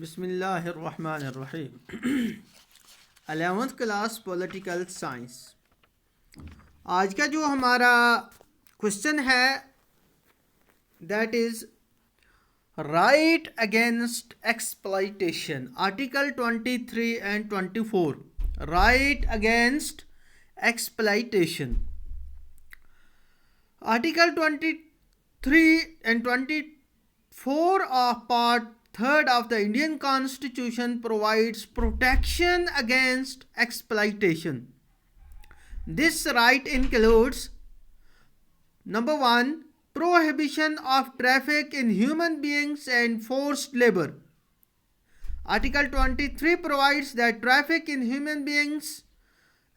बिस्मिल्लाहिर्रहमानिर्रहीम 11th class political science. आज का जो हमारा क्वेश्चन है that is right against exploitation, article 23 and 24। Right against exploitation, article 23 and 24 of part 3rd of the Indian Constitution provides protection against exploitation. This right includes: number 1, prohibition of traffic in human beings and forced labor. Article 23 provides that traffic in human beings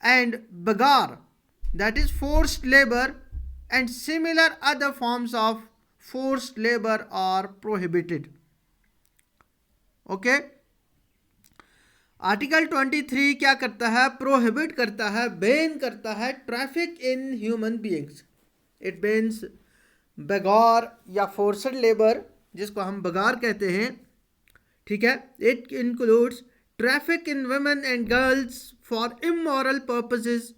and bagar, that is forced labor, and similar other forms of forced labor are prohibited. Okay, article 23 क्या करता है? Prohibit करता है, ban करता है traffic in human beings. It bans begar या forced labour, जिसको हम बगार कहते हैं, ठीक है। It includes traffic in women and girls for immoral purposes.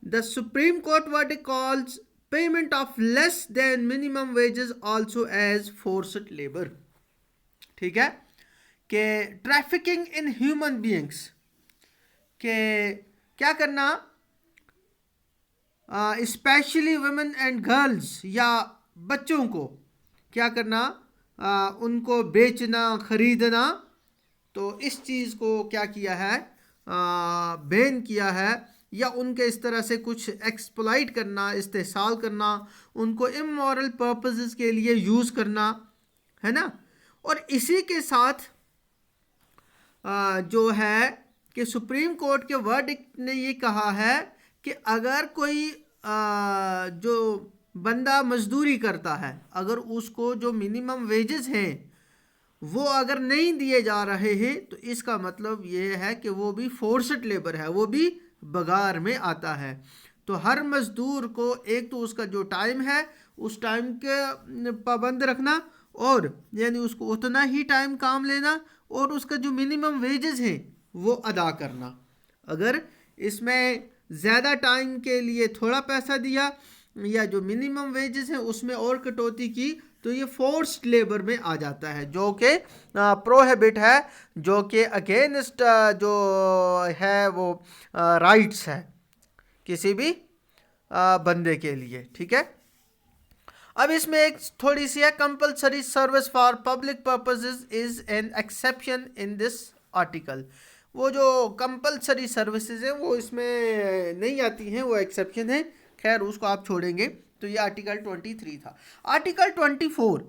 The Supreme Court verdict calls payment of less than minimum wages also as forced labour. ठीक है, कि ट्रैफिकिंग इन ह्यूमन बीइंग्स के क्या करना, स्पेशली वुमेन एंड गर्ल्स या बच्चों को क्या करना, उनको बेचना, खरीदना। तो इस चीज़ को क्या किया है, बैन किया है, या उनके इस तरह से कुछ एक्सप्लॉइट करना, इस्तेसाल करना, उनको इमोरल पर्पसेस के लिए यूज़ करना, है ना। और इसी के साथ जो है कि सुप्रीम कोर्ट के वर्डिक्ट ने ये कहा है कि अगर कोई जो बंदा मजदूरी करता है, अगर उसको जो मिनिमम वेजेस हैं वो अगर नहीं दिए जा रहे हैं, तो इसका मतलब ये है कि वो भी फोर्स्ड लेबर है, वो भी बगार में आता है। तो हर मजदूर को एक तो उसका जो टाइम है उस टाइम के पाबंद रखना, और यानी उसको उतना ही टाइम काम लेना, और उसका जो मिनिमम वेजेस हैं वो अदा करना। अगर इसमें ज़्यादा टाइम के लिए थोड़ा पैसा दिया या जो मिनिमम वेजेस हैं उसमें और कटौती की, तो ये फोर्स्ड लेबर में आ जाता है, जो कि प्रोहिबिट है, जो कि अगेंस्ट जो है वो राइट्स है किसी भी बंदे के लिए। ठीक है, अब इसमें एक थोड़ी सी है, compulsory service for public purposes is an exception in this article. वो जो कंपलसरी सर्विसेज हैं वो इसमें नहीं आती हैं, वो एक्सेप्शन है। खैर उसको आप छोड़ेंगे। तो ये आर्टिकल 23 था। Article 24,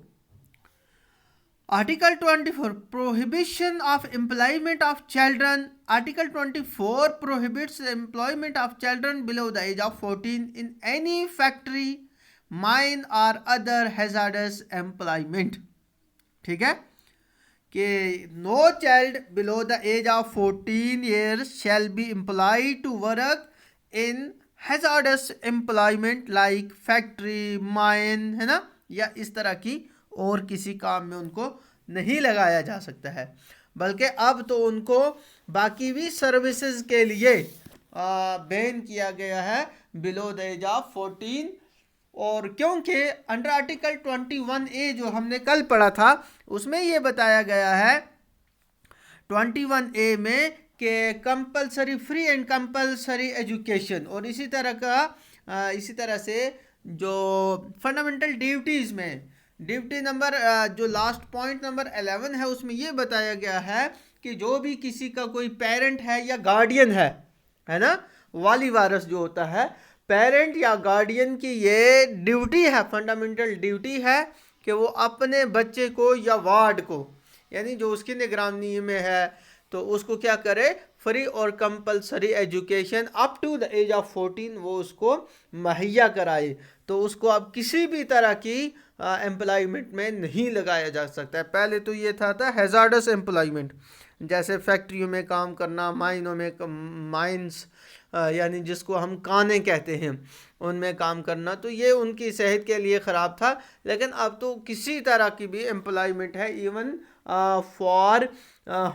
article 24 prohibition of employment of children. Article 24 prohibits employment of children below the age of 14 in any factory, mine और अदर हैजार्डस एम्प्लॉयमेंट। ठीक है, कि no child below the age of 14 years shall be employed to work in hazardous employment like factory, mine, है ना, या इस तरह की और किसी काम में उनको नहीं लगाया जा सकता है। बल्कि अब तो उनको बाकी भी सर्विसेज के लिए बैन किया गया है बिलो द एज ऑफ 14। और क्योंकि अंडर आर्टिकल 21A जो हमने कल पढ़ा था उसमें ये बताया गया है 21A में कि compulsory free and compulsory education, और इसी तरह से जो फंडामेंटल ड्यूटीज़ में ड्यूटी नंबर जो लास्ट पॉइंट नंबर 11 है उसमें ये बताया गया है कि जो भी किसी का कोई पेरेंट है या गार्डियन है ना, वाली वारिस जो होता है, पेरेंट या गार्डियन की ये ड्यूटी है, फंडामेंटल ड्यूटी है कि वो अपने बच्चे को या वार्ड को, यानी जो उसकी निगरानी में है, तो उसको क्या करे, फ्री और compulsory education up to the age of 14 वो उसको मुहैया कराए, तो उसको अब किसी भी तरह की एम्प्लॉयमेंट में नहीं लगाया जा सकता है। पहले तो ये था हैजार्डस एम्प्लॉयमेंट, जैसे फैक्ट्रियों में काम करना, माइनों में, माइंस यानी जिसको हम काने कहते हैं, उनमें काम करना, तो ये उनकी सेहत के लिए ख़राब था। लेकिन अब तो किसी तरह की भी एम्प्लॉयमेंट है, इवन फॉर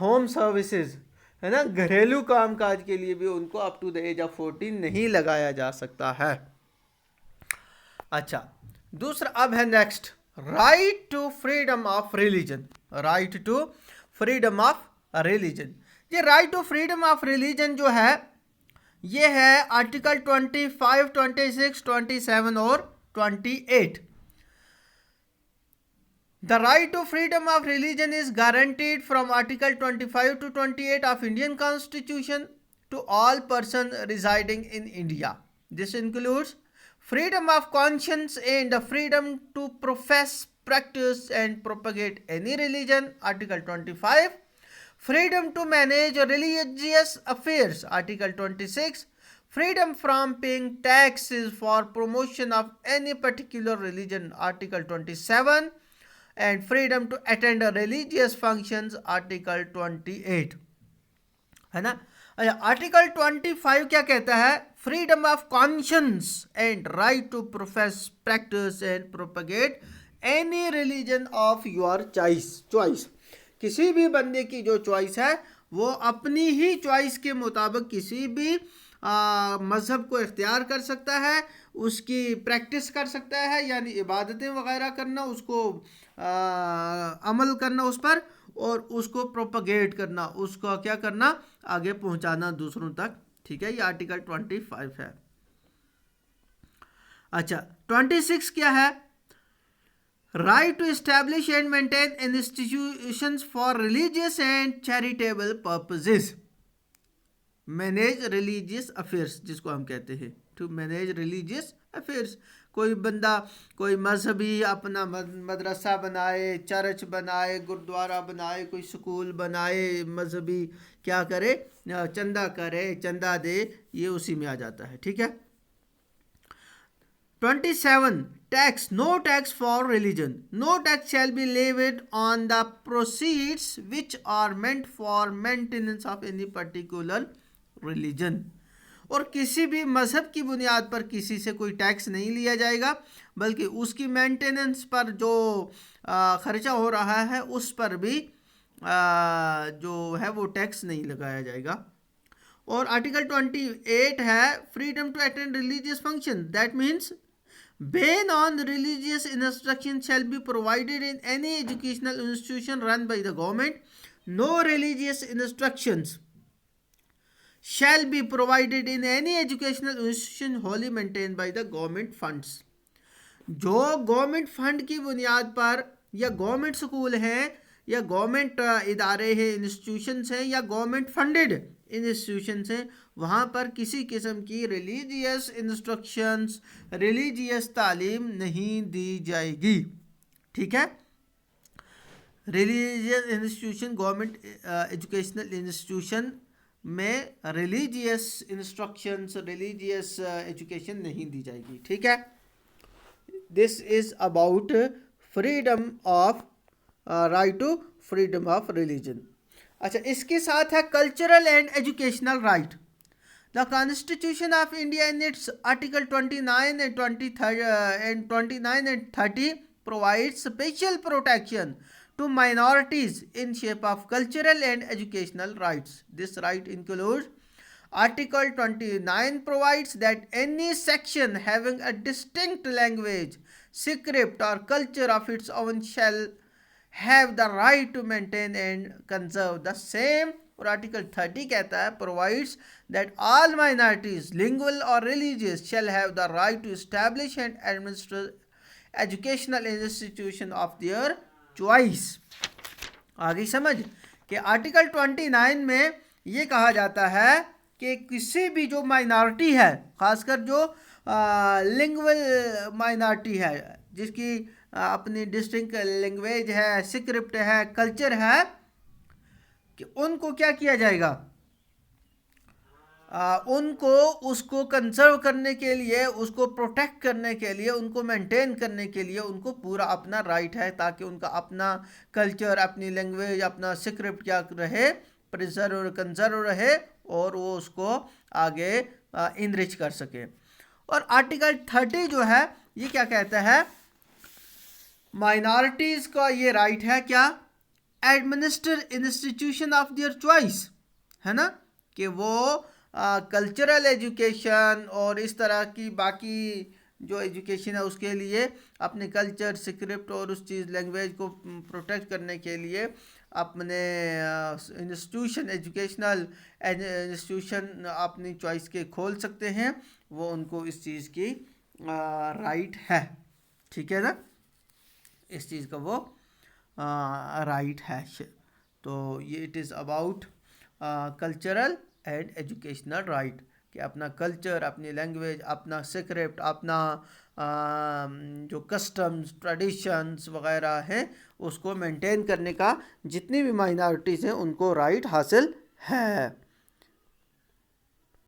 होम सर्विसेज, है ना, घरेलू कामकाज के लिए भी उनको up to the age of 14 नहीं लगाया जा सकता है। अच्छा, दूसरा अब है next, right to freedom of religion. Right to freedom of religion, ये right to freedom of religion जो है ये है आर्टिकल 25, 26, 27 और 28। The right to freedom of religion is guaranteed from Article 25 to 28 of Indian Constitution to all persons residing in India. This includes freedom of conscience and the freedom to profess, practice and propagate any religion, Article 25. Freedom to manage religious affairs, Article 26. Freedom from paying taxes for promotion of any particular religion, Article 27. And freedom to attend religious functions, article 28, है ना। अच्छा, article 25 क्या कहता है? Freedom of conscience and right to profess, practice and propagate any religion of your choice. किसी भी बंदे की जो चॉइस है वो अपनी ही चॉइस के मुताबिक किसी भी मज़हब को इख्तियार कर सकता है, उसकी प्रैक्टिस कर सकता है, यानी इबादतें वगैरह करना, उसको अमल करना उस पर, और उसको प्रोपगेट करना, उसको क्या करना, आगे पहुंचाना दूसरों तक। ठीक है, ये आर्टिकल 25 है। अच्छा, 26 क्या है? Right to establish and maintain institutions for religious and charitable purposes, manage religious affairs, जिसको हम कहते हैं टू मैनेज रिलीजियस अफेयर्स। कोई बंदा कोई मजहबी अपना मदरसा बनाए, चर्च बनाए, गुरुद्वारा बनाए, कोई स्कूल बनाए, मजहबी क्या करे, चंदा करे, चंदा दे, ये उसी में आ जाता है। ठीक है। 27 tax, no tax for religion, no tax shall be levied on the proceeds which are meant for maintenance of any particular religion. और किसी भी मज़हब की बुनियाद पर किसी से कोई टैक्स नहीं लिया जाएगा, बल्कि उसकी मेंटेनेंस पर जो खर्चा हो रहा है उस पर भी जो है वो टैक्स नहीं लगाया जाएगा। और आर्टिकल 28 है freedom to attend religious function, that means ban on religious instruction shall be provided in any educational institution run by the government. No religious instructions shall be provided in any educational institution wholly maintained by the government funds. जो government fund की बुनियाद पर या government school हैं या government इदारे हैं, institutions हैं या गवर्नमेंट फंडेड इंस्टीट्यूशंस हैं, वहाँ पर किसी किस्म की रिलीजियस इंस्ट्रक्शंस, रिलीजियस तालीम नहीं दी जाएगी। ठीक है। Religious institution, government educational institution में रिलीजियस इंस्ट्रक्शंस, रिलीजियस एजुकेशन नहीं दी जाएगी। ठीक है। This is about freedom of right to freedom of religion. अच्छा, इसके साथ है cultural and educational right. The constitution of India in its article 29 and 30 provides special protection to minorities in shape of cultural and educational rights. This right includes Article 29 provides that any section having a distinct language, script or culture of its own shall have the right to maintain and conserve the same. और article 30 कहता है provides that all minorities, lingual or religious, shall have the right to establish and administer educational institution of their choice. आगे समझ कि article 29 में ये कहा जाता है कि किसी भी जो माइनॉरिटी है, खासकर जो लिंगुअल माइनॉरिटी है, जिसकी अपनी डिस्टिंक्ट लैंग्वेज है, स्क्रिप्ट है, कल्चर है, कि उनको क्या किया जाएगा, उनको उसको कंजर्व करने के लिए, उसको प्रोटेक्ट करने के लिए, उनको मेंटेन करने के लिए उनको पूरा अपना राइट है, ताकि उनका अपना कल्चर, अपनी लैंग्वेज, अपना स्क्रिप्ट क्या रहे, प्रिजर्व और कंजर्व रहे, और वो उसको आगे इनरिच कर सके। और आर्टिकल 30 जो है ये क्या कहता है, माइनॉरिटीज का ये राइट है क्या, administer institution of their choice, है ना, कि वो कल्चरल एजुकेशन और इस तरह की बाकी जो एजुकेशन है उसके लिए अपने कल्चर, स्क्रिप्ट और उस चीज़ लैंग्वेज को प्रोटेक्ट करने के लिए अपने इंस्टीट्यूशन, एजुकेशनल इंस्टीट्यूशन अपनी चॉइस के खोल सकते हैं, वो उनको इस चीज़ की राइट है। ठीक है ना, इस चीज़ का वो राइट है। तो ये it is about cultural and educational right, कि अपना कल्चर, अपनी लैंग्वेज, अपना स्क्रिप्ट, अपना जो कस्टम्स, ट्रेडिशंस वगैरह हैं उसको मेंटेन करने का जितनी भी माइनॉरिटीज़ हैं उनको राइट हासिल है।